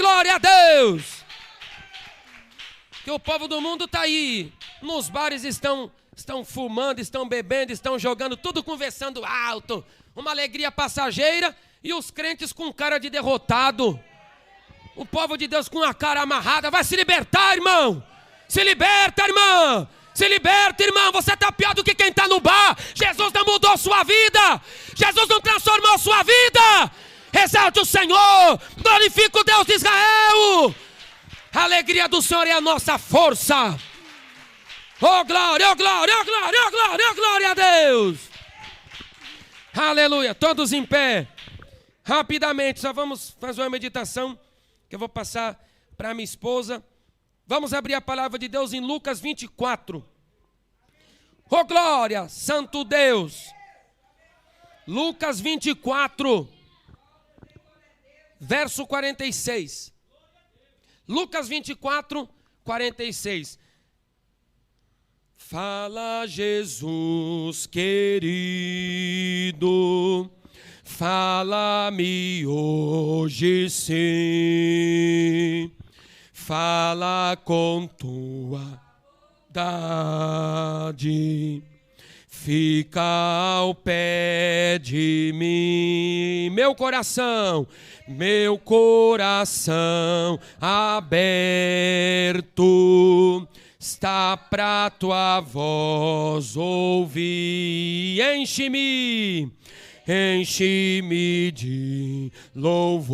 glória a Deus! Que o povo do mundo está aí, nos bares estão fumando, estão bebendo, estão jogando, tudo conversando alto, uma alegria passageira, e os crentes com cara de derrotado. O povo de Deus com a cara amarrada. Vai se libertar, irmão. Se liberta, irmão. Se liberta, irmão. Você está pior do que quem está no bar. Jesus não mudou sua vida. Jesus não transformou sua vida. Exalte o Senhor. Glorifica o Deus de Israel. A alegria do Senhor é a nossa força. Oh glória, oh glória, oh glória, oh glória, oh glória a Deus. Aleluia. Todos em pé. Rapidamente, só vamos fazer uma meditação que eu vou passar para minha esposa. Vamos abrir a palavra de Deus em Lucas 24. Oh glória, santo Deus. Lucas 24, verso 46. Lucas 24, 46. Fala, Jesus querido, fala-me hoje sim, fala com tua verdade, fica ao pé de mim, meu coração aberto, está pra tua voz ouvir, enche-me de louvores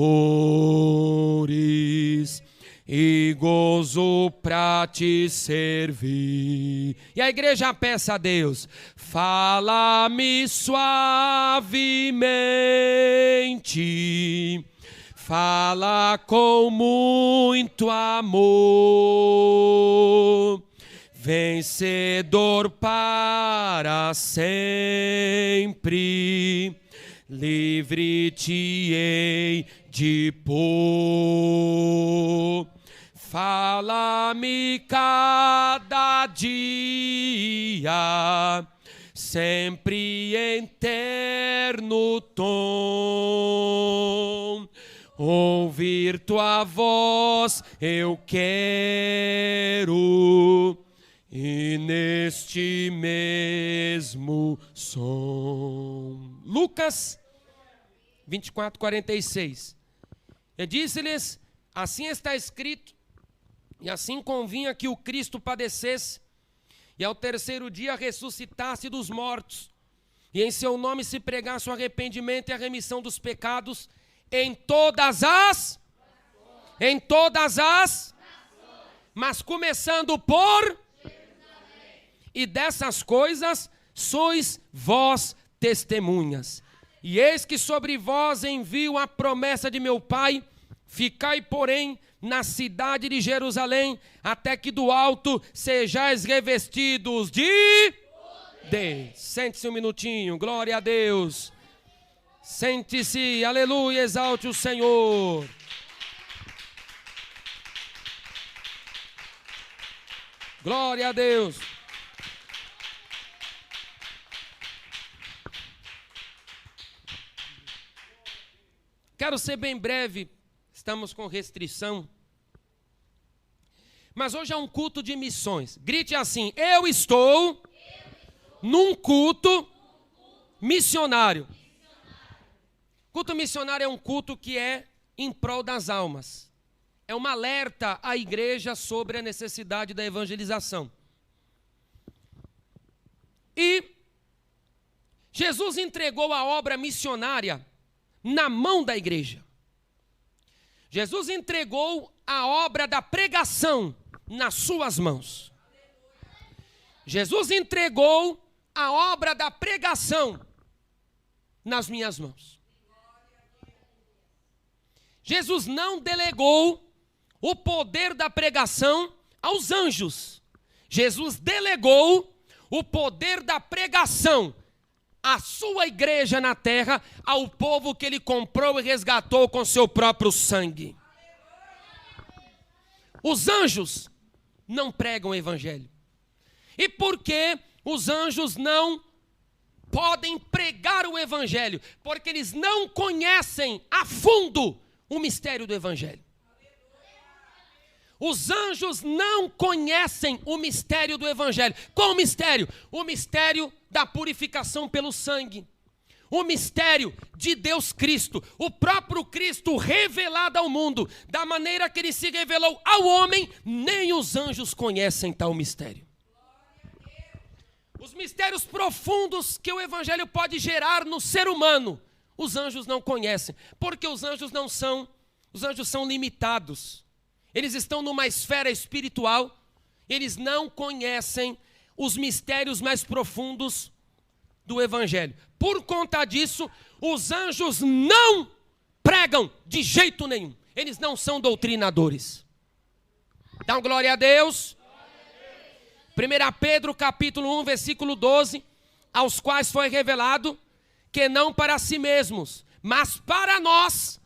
e gozo pra te servir. E a igreja peça a Deus: fala-me suavemente, fala com muito amor, vencedor para sempre, livre te hei de pôr. Fala-me cada dia, sempre em terno tom, ouvir tua voz eu quero, e neste mesmo som. Lucas 24, 46. E disse-lhes: assim está escrito, e assim convinha que o Cristo padecesse, e ao terceiro dia ressuscitasse dos mortos, e em seu nome se pregasse o arrependimento e a remissão dos pecados em todas as, mas começando por, e dessas coisas sois vós testemunhas. E eis que sobre vós envio a promessa de meu Pai, ficai, porém, na cidade de Jerusalém, até que do alto sejais revestidos de poder. Sente-se um minutinho, glória a Deus. Sente-se, aleluia, exalte o Senhor. Glória a Deus. Quero ser bem breve, estamos com restrição. Mas hoje é um culto de missões. Grite assim: eu estou num culto missionário. Culto missionário é um culto que é em prol das almas. É um alerta à igreja sobre a necessidade da evangelização. E Jesus entregou a obra missionária na mão da igreja. Jesus entregou a obra da pregação nas suas mãos. Jesus entregou a obra da pregação nas minhas mãos. Jesus não delegou o poder da pregação aos anjos. Jesus delegou o poder da pregação à sua igreja na terra, ao povo que ele comprou e resgatou com seu próprio sangue. Os anjos não pregam o evangelho. E por que os anjos não podem pregar o evangelho? Porque eles não conhecem a fundo o mistério do evangelho. Os anjos não conhecem o mistério do evangelho. Qual o mistério? O mistério da purificação pelo sangue. O mistério de Deus Cristo, o próprio Cristo revelado ao mundo, da maneira que ele se revelou ao homem, nem os anjos conhecem tal mistério. Os mistérios profundos que o evangelho pode gerar no ser humano, os anjos não conhecem, porque os anjos são limitados. Eles estão numa esfera espiritual, eles não conhecem os mistérios mais profundos do evangelho. Por conta disso, os anjos não pregam de jeito nenhum. Eles não são doutrinadores. Dá glória a Deus. 1 Pedro capítulo 1, versículo 12, aos quais foi revelado que não para si mesmos, mas para nós,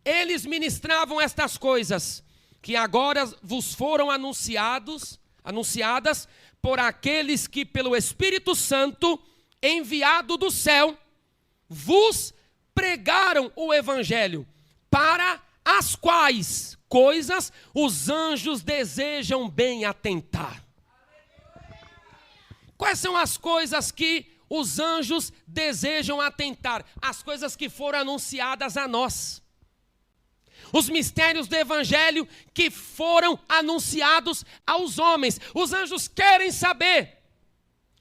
eles ministravam estas coisas, que agora vos foram anunciadas por aqueles que pelo Espírito Santo, enviado do céu, vos pregaram o evangelho, para as quais coisas os anjos desejam bem atentar. Quais são as coisas que os anjos desejam atentar? As coisas que foram anunciadas a nós. Os mistérios do evangelho que foram anunciados aos homens. Os anjos querem saber.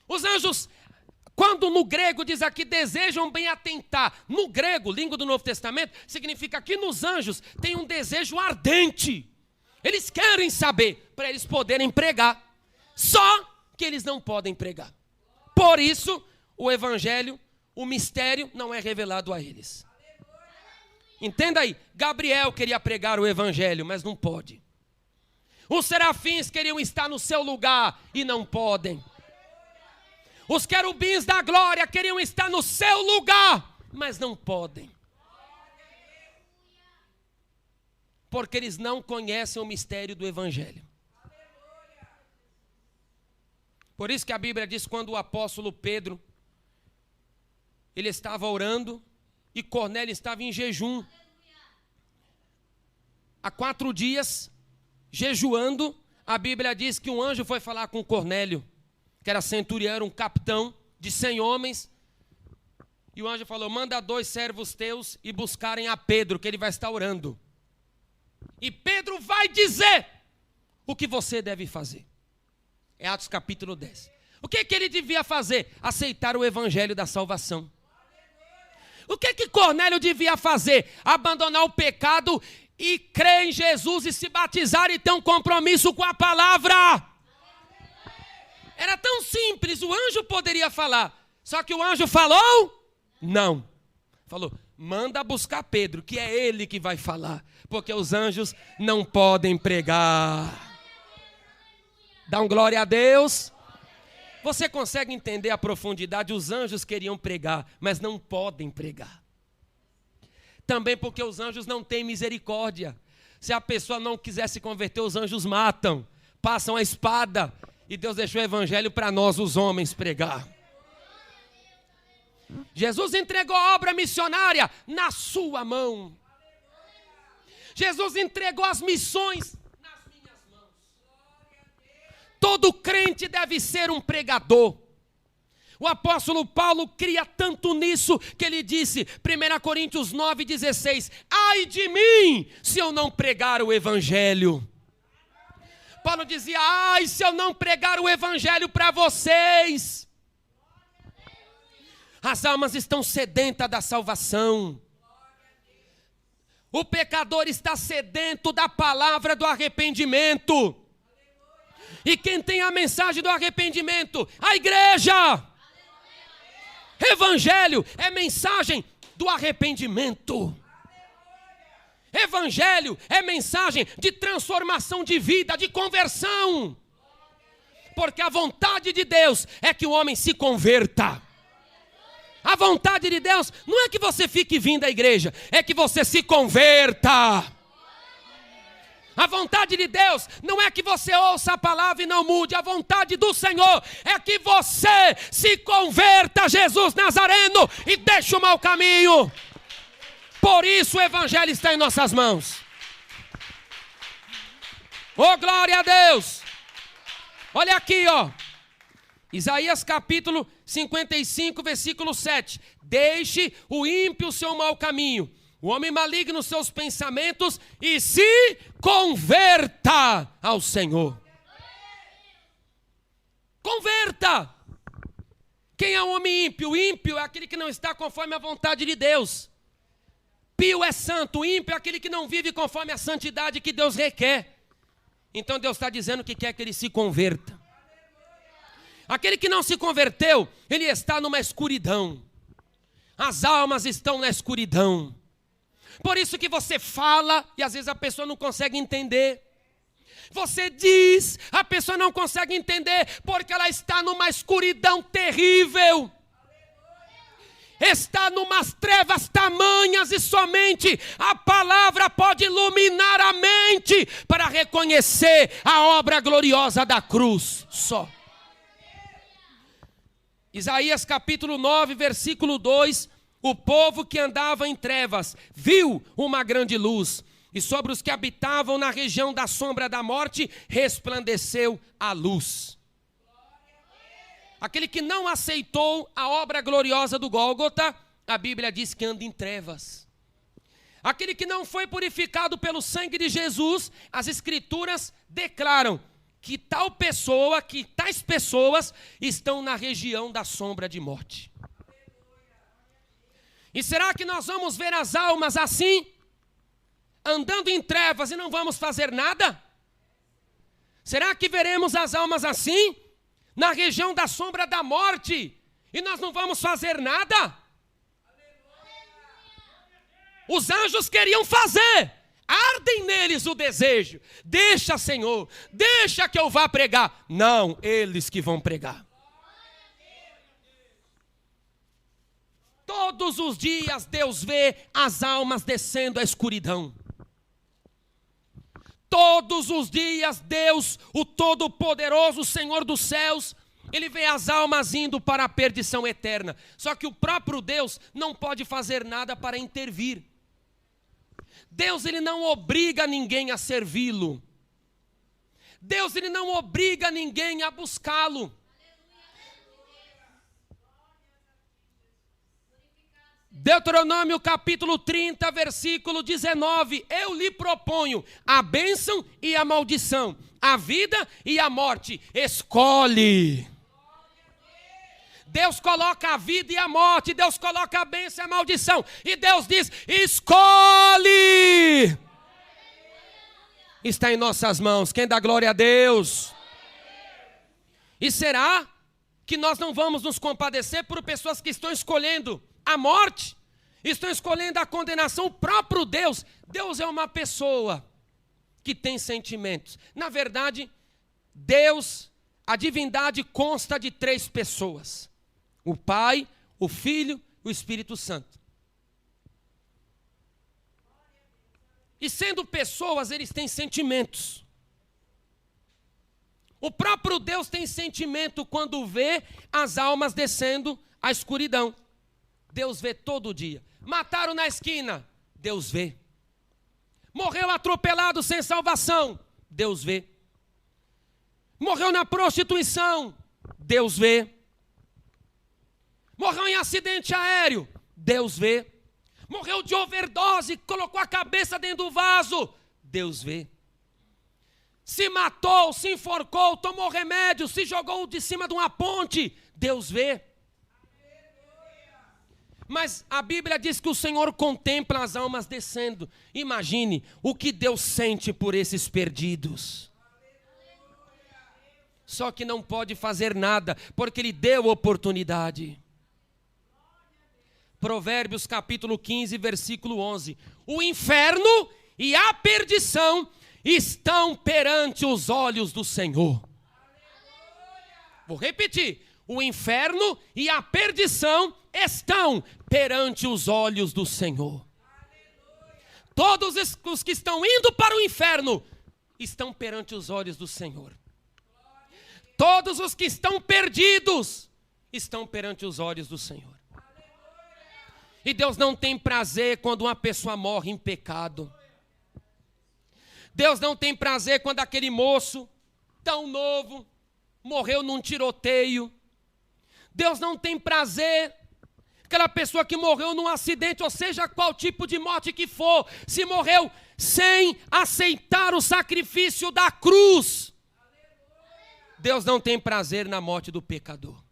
Os anjos, quando no grego diz aqui, desejam bem atentar. No grego, língua do Novo Testamento, significa que nos anjos tem um desejo ardente. Eles querem saber, para eles poderem pregar. Só que eles não podem pregar. Por isso, o evangelho, o mistério não é revelado a eles. Entenda aí, Gabriel queria pregar o evangelho, mas não pode. Os serafins queriam estar no seu lugar e não podem. Os querubins da glória queriam estar no seu lugar, mas não podem. Porque eles não conhecem o mistério do evangelho. Por isso que a Bíblia diz, quando o apóstolo Pedro, ele estava orando e Cornélio estava em jejum. Há 4 dias, jejuando, a Bíblia diz que um anjo foi falar com Cornélio, que era centurião, um capitão de 100 homens. E o anjo falou, manda 2 servos teus e buscarem a Pedro, que ele vai estar orando. E Pedro vai dizer o que você deve fazer. É Atos capítulo 10. O que ele devia fazer? Aceitar o evangelho da salvação. O que Cornélio devia fazer? Abandonar o pecado e crer em Jesus e se batizar e ter um compromisso com a palavra. Era tão simples, o anjo poderia falar. Só que o anjo falou? Não. Falou, manda buscar Pedro, que é ele que vai falar. Porque os anjos não podem pregar. Dá um glória a Deus. Você consegue entender a profundidade? Os anjos queriam pregar, mas não podem pregar. Também porque os anjos não têm misericórdia. Se a pessoa não quiser se converter, os anjos matam, passam a espada. E Deus deixou o evangelho para nós, os homens, pregar. Jesus entregou a obra missionária na sua mão. Jesus entregou as missões. Todo crente deve ser um pregador. O apóstolo Paulo cria tanto nisso que ele disse, 1 Coríntios 9,16, ai de mim se eu não pregar o evangelho. Paulo dizia, ai se eu não pregar o evangelho para vocês. As almas estão sedentas da salvação. O pecador está sedento da palavra do arrependimento. E quem tem a mensagem do arrependimento? A igreja. Evangelho é mensagem do arrependimento. Evangelho é mensagem de transformação de vida, de conversão. Porque a vontade de Deus é que o homem se converta. A vontade de Deus não é que você fique vindo à igreja, é que você se converta. A vontade de Deus não é que você ouça a palavra e não mude. A vontade do Senhor é que você se converta a Jesus Nazareno e deixe o mau caminho. Por isso o evangelho está em nossas mãos. Oh, glória a Deus! Olha aqui, ó. Isaías capítulo 55, versículo 7. Deixe o ímpio o seu mau caminho, o homem maligno seus pensamentos, e se converta ao Senhor. Converta! Quem é o homem ímpio? O ímpio é aquele que não está conforme a vontade de Deus. Pio é santo, o ímpio é aquele que não vive conforme a santidade que Deus requer. Então Deus está dizendo que quer que ele se converta. Aquele que não se converteu, ele está numa escuridão. As almas estão na escuridão. Por isso que você fala e às vezes a pessoa não consegue entender. Você diz, a pessoa não consegue entender porque ela está numa escuridão terrível. Está numas trevas tamanhas e somente a palavra pode iluminar a mente para reconhecer a obra gloriosa da cruz. Só. Isaías capítulo 9, versículo 2. O povo que andava em trevas viu uma grande luz, e sobre os que habitavam na região da sombra da morte resplandeceu a luz. Aquele que não aceitou a obra gloriosa do Gólgota, a Bíblia diz que anda em trevas. Aquele que não foi purificado pelo sangue de Jesus, as Escrituras declaram que tais pessoas estão na região da sombra de morte. E será que nós vamos ver as almas assim, andando em trevas e não vamos fazer nada? Será que veremos as almas assim, na região da sombra da morte, e nós não vamos fazer nada? Os anjos queriam fazer, ardem neles o desejo. Deixa, Senhor, deixa que eu vá pregar. Não, eles que vão pregar. Todos os dias Deus vê as almas descendo à escuridão. Todos os dias Deus, o Todo-Poderoso, Senhor dos céus, Ele vê as almas indo para a perdição eterna. Só que o próprio Deus não pode fazer nada para intervir. Deus, Ele não obriga ninguém a servi-lo. Deus, Ele não obriga ninguém a buscá-lo. Deuteronômio capítulo 30, versículo 19. Eu lhe proponho a bênção e a maldição, a vida e a morte. Escolhe. Deus coloca a vida e a morte, Deus coloca a bênção e a maldição. E Deus diz, escolhe. Está em nossas mãos. Quem dá glória a Deus? E será que nós não vamos nos compadecer por pessoas que estão escolhendo a morte, estão escolhendo a condenação? O próprio Deus, Deus é uma pessoa que tem sentimentos. Na verdade, Deus, a divindade consta de 3 pessoas: o Pai, o Filho e o Espírito Santo. E sendo pessoas, eles têm sentimentos. O próprio Deus tem sentimento quando vê as almas descendo à escuridão. Deus vê todo dia. Mataram na esquina, Deus vê. Morreu atropelado sem salvação, Deus vê. Morreu na prostituição, Deus vê. Morreu em acidente aéreo, Deus vê. Morreu de overdose, colocou a cabeça dentro do vaso, Deus vê. Se matou, se enforcou, tomou remédio, se jogou de cima de uma ponte, Deus vê. Mas a Bíblia diz que o Senhor contempla as almas descendo. Imagine o que Deus sente por esses perdidos. Só que não pode fazer nada, porque Ele deu oportunidade. Provérbios capítulo 15, versículo 11. O inferno e a perdição estão perante os olhos do Senhor. Vou repetir. O inferno e a perdição estão perante os olhos do Senhor. Todos os que estão indo para o inferno estão perante os olhos do Senhor. Todos os que estão perdidos estão perante os olhos do Senhor. E Deus não tem prazer quando uma pessoa morre em pecado. Deus não tem prazer quando aquele moço, tão novo, morreu num tiroteio. Deus não tem prazer aquela pessoa que morreu num acidente, ou seja, qual tipo de morte que for, se morreu sem aceitar o sacrifício da cruz. Deus não tem prazer na morte do pecador.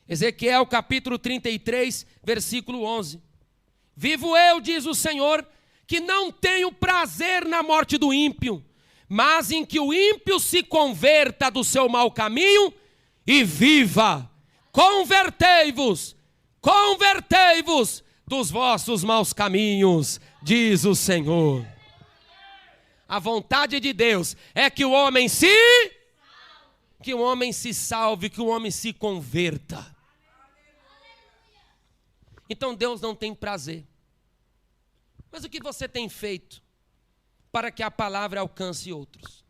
Ezequiel capítulo 33, versículo 11. Vivo eu, diz o Senhor, que não tenho prazer na morte do ímpio, mas em que o ímpio se converta do seu mau caminho e viva. Convertei-vos dos vossos maus caminhos, diz o Senhor. A vontade de Deus é que o homem se salve, que o homem se converta. Então Deus não tem prazer. Mas o que você tem feito para que a palavra alcance outros?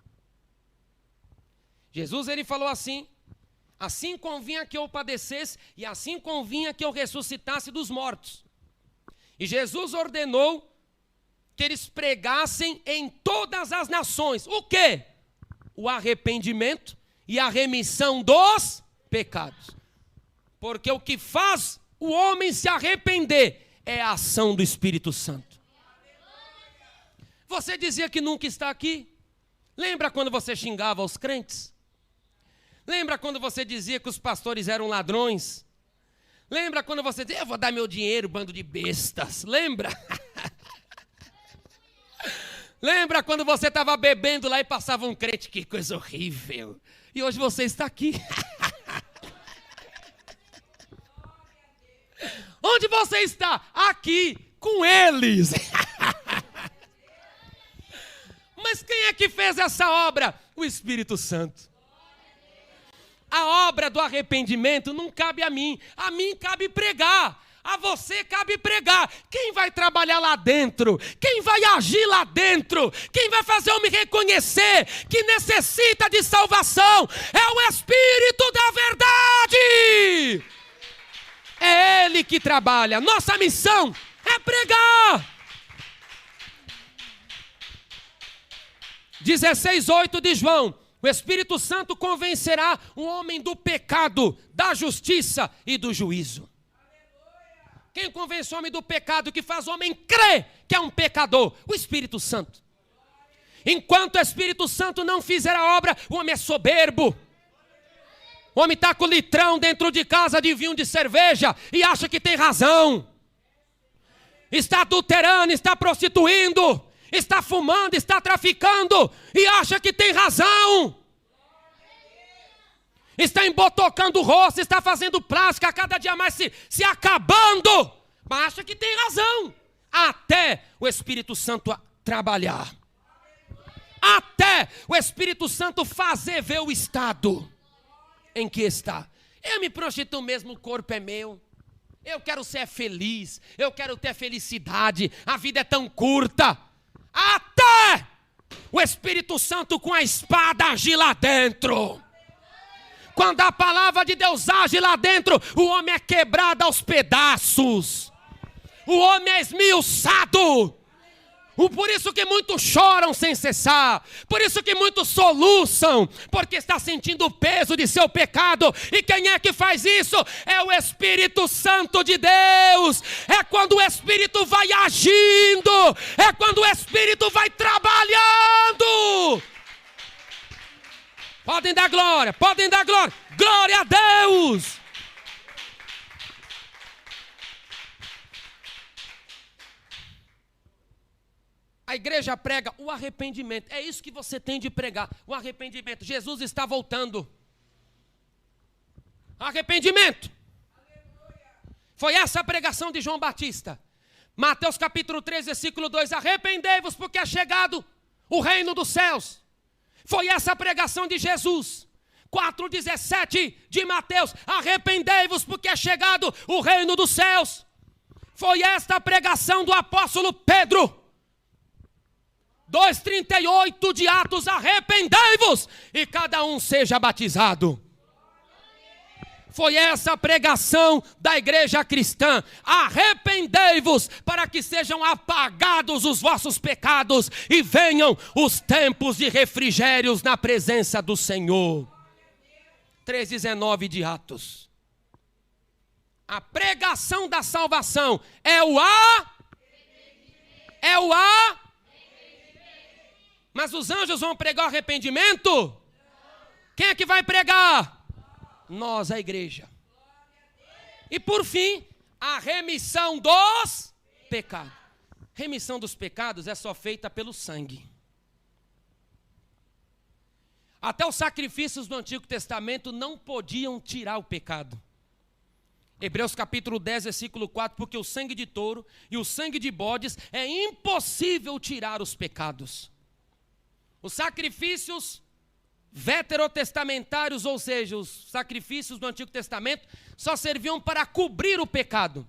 Jesus, ele falou assim: assim convinha que eu padecesse e assim convinha que eu ressuscitasse dos mortos. E Jesus ordenou que eles pregassem em todas as nações. O quê? O arrependimento e a remissão dos pecados. Porque o que faz o homem se arrepender é a ação do Espírito Santo. Você dizia que nunca está aqui? Lembra quando você xingava os crentes? Lembra quando você dizia que os pastores eram ladrões? Lembra quando você dizia, eu vou dar meu dinheiro, bando de bestas? Lembra? Lembra quando você estava bebendo lá e passava um crente? Que coisa horrível. E hoje você está aqui. Onde você está? Aqui, com eles. Mas quem é que fez essa obra? O Espírito Santo. A obra do arrependimento não cabe a mim cabe pregar, a você cabe pregar. Quem vai trabalhar lá dentro? Quem vai agir lá dentro? Quem vai fazer eu me reconhecer que necessita de salvação? É o Espírito da verdade. É Ele que trabalha. Nossa missão é pregar. 16:8 de João. O Espírito Santo convencerá o homem do pecado, da justiça e do juízo. Quem convence o homem do pecado, que faz o homem crer que é um pecador? O Espírito Santo. Enquanto o Espírito Santo não fizer a obra, o homem é soberbo. O homem está com litrão dentro de casa de vinho de cerveja e acha que tem razão. Está adulterando, está prostituindo, está fumando, está traficando e acha que tem razão. Está embotocando o rosto, está fazendo plástica, cada dia mais se acabando, mas acha que tem razão. Até o Espírito Santo trabalhar. Até o Espírito Santo fazer ver o estado em que está. Eu me prostituo mesmo, o corpo é meu. Eu quero ser feliz, eu quero ter felicidade, a vida é tão curta. Até o Espírito Santo com a espada agir lá dentro. Quando a palavra de Deus age lá dentro, o homem é quebrado aos pedaços. O homem é esmiuçado. Por isso que muitos choram sem cessar. Por isso que muitos soluçam, porque está sentindo o peso de seu pecado. E quem é que faz isso? É o Espírito Santo de Deus. É quando o Espírito vai agindo. É quando o Espírito vai trabalhando. Podem dar glória, podem dar glória. Glória a Deus. A igreja prega o arrependimento. É isso que você tem de pregar, o arrependimento. Jesus está voltando. Arrependimento. Foi essa a pregação de João Batista. Mateus capítulo 3, versículo 2. Arrependei-vos porque é chegado o reino dos céus. Foi essa a pregação de Jesus. 4,17 de Mateus. Arrependei-vos porque é chegado o reino dos céus. Foi esta a pregação do apóstolo Pedro. 2,38 de Atos, arrependei-vos e cada um seja batizado. Foi essa a pregação da igreja cristã. Arrependei-vos para que sejam apagados os vossos pecados e venham os tempos de refrigérios na presença do Senhor. 3:19 de Atos. A pregação da salvação é o Mas os anjos vão pregar o arrependimento? Quem é que vai pregar? Nós, a igreja. E por fim, a remissão dos pecados. Remissão dos pecados é só feita pelo sangue. Até os sacrifícios do Antigo Testamento não podiam tirar o pecado. Hebreus capítulo 10, versículo 4, porque o sangue de touro e o sangue de bodes é impossível tirar os pecados. Os sacrifícios veterotestamentários, ou seja, os sacrifícios do Antigo Testamento, só serviam para cobrir o pecado,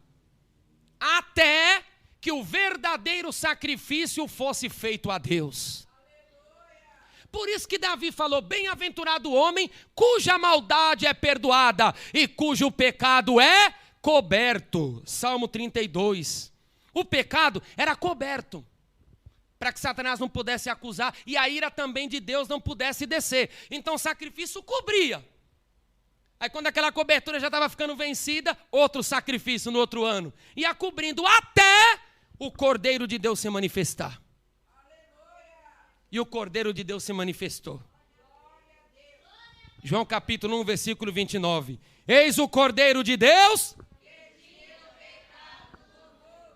até que o verdadeiro sacrifício fosse feito a Deus. Por isso que Davi falou, bem-aventurado o homem cuja maldade é perdoada e cujo pecado é coberto. Salmo 32. O pecado era coberto, para que Satanás não pudesse acusar e a ira também de Deus não pudesse descer. Então o sacrifício cobria. Aí quando aquela cobertura já estava ficando vencida, outro sacrifício no outro ano. Ia cobrindo até o Cordeiro de Deus se manifestar. E o Cordeiro de Deus se manifestou. João capítulo 1, versículo 29. Eis o Cordeiro de Deus.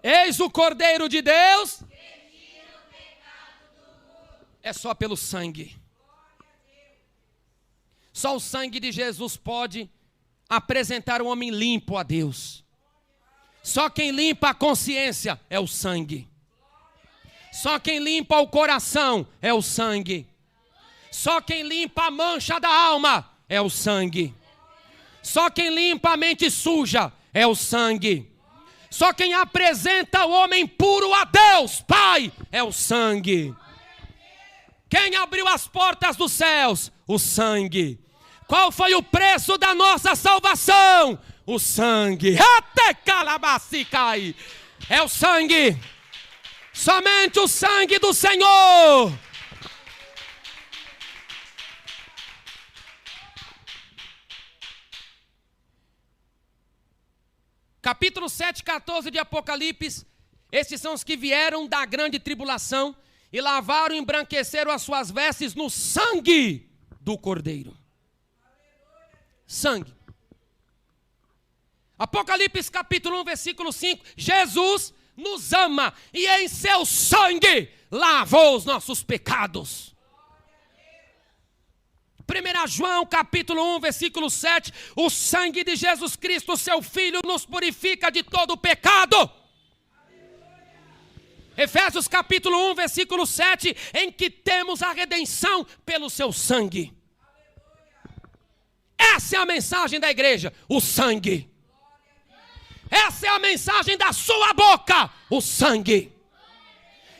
Eis o Cordeiro de Deus. É só pelo sangue. Só o sangue de Jesus pode apresentar o homem limpo a Deus. Só quem limpa a consciência é o sangue. Só quem limpa o coração é o sangue. Só quem limpa a mancha da alma é o sangue. Só quem limpa a mente suja é o sangue. Só quem apresenta o homem puro a Deus, Pai, é o sangue. Quem abriu as portas dos céus? O sangue. Qual foi o preço da nossa salvação? O sangue. Até calabacicai. É o sangue. Somente o sangue do Senhor. Capítulo 7, 14 de Apocalipse. Esses são os que vieram da grande tribulação e lavaram e embranqueceram as suas vestes no sangue do Cordeiro. Sangue. Apocalipse capítulo 1, versículo 5. Jesus nos ama e em seu sangue lavou os nossos pecados. 1 João capítulo 1, versículo 7. O sangue de Jesus Cristo, seu Filho, nos purifica de todo pecado. Efésios capítulo 1, versículo 7, em que temos a redenção pelo seu sangue. Essa é a mensagem da igreja, o sangue. Essa é a mensagem da sua boca, o sangue.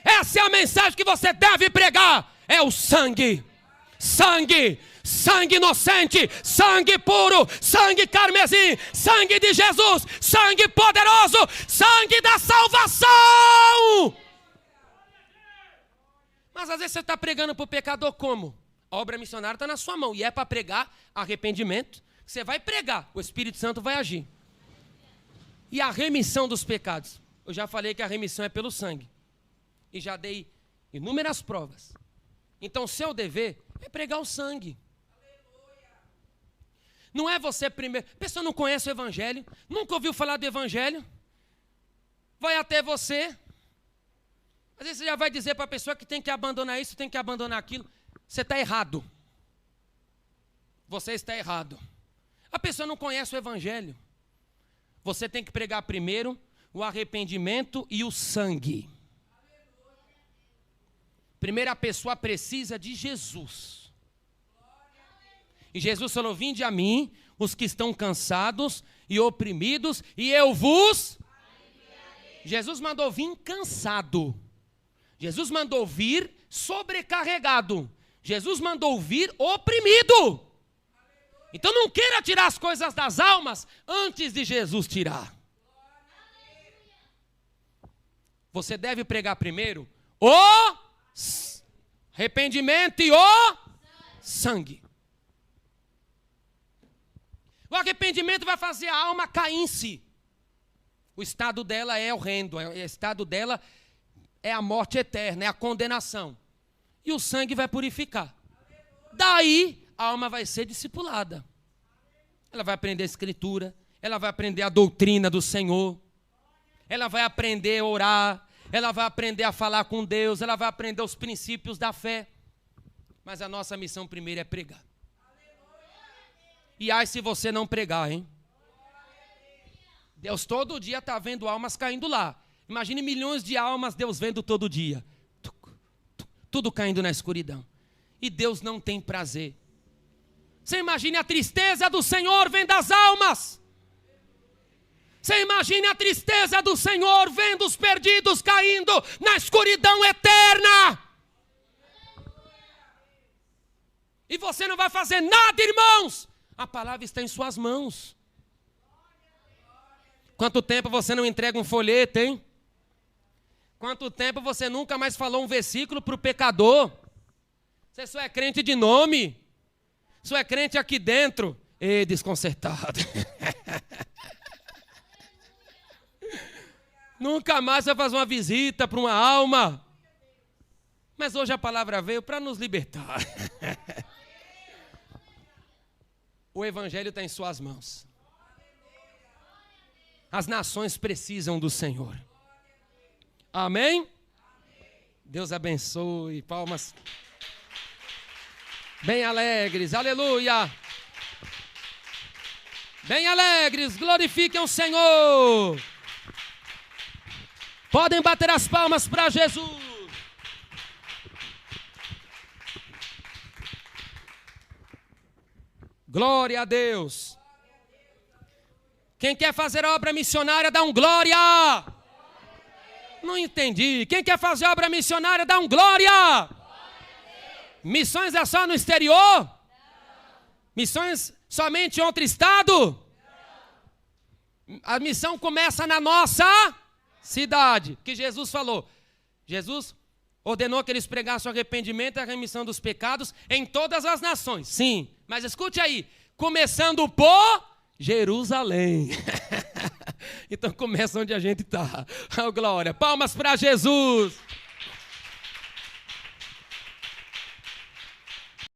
Essa é a mensagem que você deve pregar, é o sangue. Sangue, sangue inocente, sangue puro, sangue carmesim, sangue de Jesus, sangue poderoso, sangue da salvação. Mas às vezes você está pregando para o pecador como? A obra missionária está na sua mão e é para pregar arrependimento. Você vai pregar, o Espírito Santo vai agir. E a remissão dos pecados? Eu já falei que a remissão é pelo sangue. E já dei inúmeras provas. Então seu dever é pregar o sangue. Não é você primeiro. A pessoa não conhece o evangelho, nunca ouviu falar do evangelho. Vai até você. Às vezes você já vai dizer para a pessoa que tem que abandonar isso, tem que abandonar aquilo. Você está errado. Você está errado. A pessoa não conhece o evangelho. Você tem que pregar primeiro o arrependimento e o sangue. Primeiro a pessoa precisa de Jesus. E Jesus falou, vinde a mim, os que estão cansados e oprimidos, e eu vos... Jesus mandou vir cansado. Jesus mandou vir sobrecarregado. Jesus mandou vir oprimido. Então não queira tirar as coisas das almas antes de Jesus tirar. Você deve pregar primeiro o arrependimento e o sangue. O arrependimento vai fazer a alma cair em si. O estado dela é horrendo, o estado dela é a morte eterna, é a condenação. E o sangue vai purificar. Daí a alma vai ser discipulada. Ela vai aprender a escritura, ela vai aprender a doutrina do Senhor, ela vai aprender a orar, ela vai aprender a falar com Deus, ela vai aprender os princípios da fé. Mas a nossa missão primeiro é pregar. E ai se você não pregar, hein? Deus todo dia está vendo almas caindo lá. Imagine milhões de almas Deus vendo todo dia. Tudo caindo na escuridão. E Deus não tem prazer. Você imagine a tristeza do Senhor vendo as almas. Você imagine a tristeza do Senhor vendo os perdidos caindo na escuridão eterna. E você não vai fazer nada, irmãos. A palavra está em suas mãos. Quanto tempo você não entrega um folheto, hein? Quanto tempo você nunca mais falou um versículo para o pecador? Você só é crente de nome. Só é crente aqui dentro. Ê, desconcertado. Nunca mais vai fazer uma visita para uma alma. Mas hoje a palavra veio para nos libertar. O evangelho está em suas mãos. As nações precisam do Senhor. Amém? Deus abençoe. Palmas bem alegres. Aleluia. Bem alegres. Glorifiquem o Senhor. Podem bater as palmas para Jesus. Glória a Deus. Quem quer fazer a obra missionária, dá um glória. Não entendi. Quem quer fazer a obra missionária, dá um glória. Missões é só no exterior? Missões somente em outro estado? A missão começa na nossa cidade. Que Jesus falou. Jesus ordenou que eles pregassem o arrependimento e a remissão dos pecados em todas as nações. Sim, mas escute aí. Começando por Jerusalém. Então começa onde a gente está. Oh, glória. Palmas para Jesus.